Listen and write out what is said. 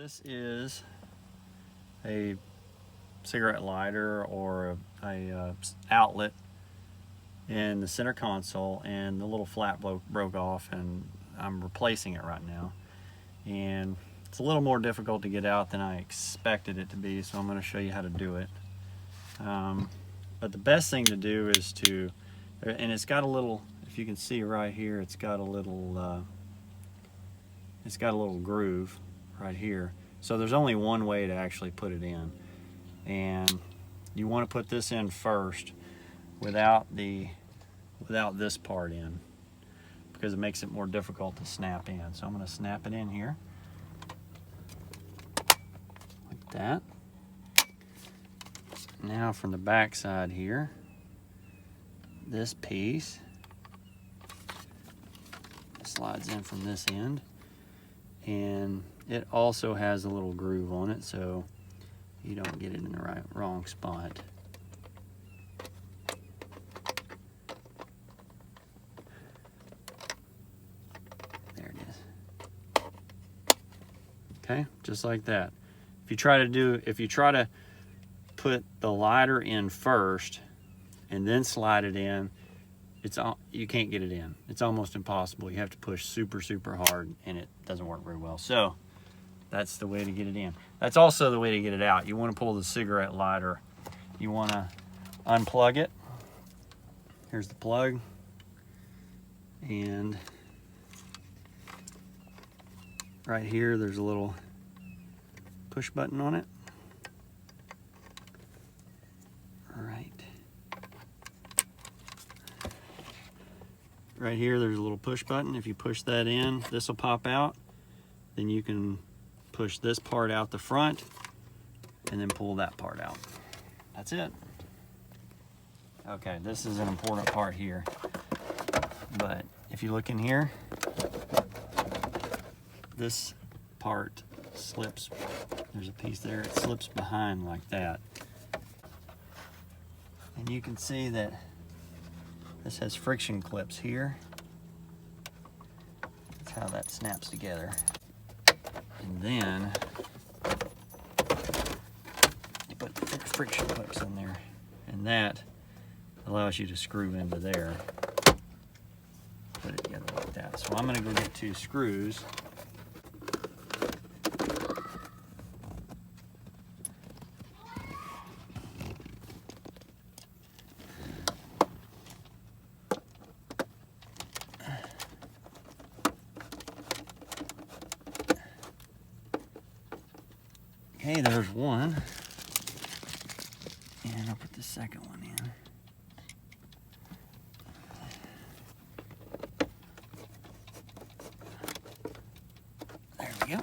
This is a cigarette lighter or a outlet in the center console, and the little flap broke off, and I'm replacing it right now. And it's a little more difficult to get out than I expected it to be, so I'm going to show you how to do it. But the best thing to do is to, and it's got a little, if you can see right here, it's got a little groove right here. So there's only one way to actually put it in, and you want to put this in first without this part in, because it makes it more difficult to snap in. So I'm going to snap it in here like that. Now from the back side here, this piece slides in from this end, and it also has a little groove on it so you don't get it in the wrong spot. There it is. Okay, just like that. If you try to put the lighter in first and then slide it in, you can't get it in. It's almost impossible. You have to push super hard, and it doesn't work very well. So that's the way to get it in. That's also the way to get it out. You want to pull the cigarette lighter. You want to unplug it. Here's the plug, and right here there's a little push button on it. Right here there's a little push button. If you push that in, this will pop out. Then you can push this part out the front and then pull that part out. That's it. Okay, this is an important part here. But if you look in here, this part slips. There's a piece there, it slips behind like that. And you can see that this has friction clips here. That's how that snaps together. And then you put the friction clips in there, and that allows you to screw into there. Put it together like that. So I'm going to go get 2 screws. Okay, there's one, and I'll put the second one in. There we go.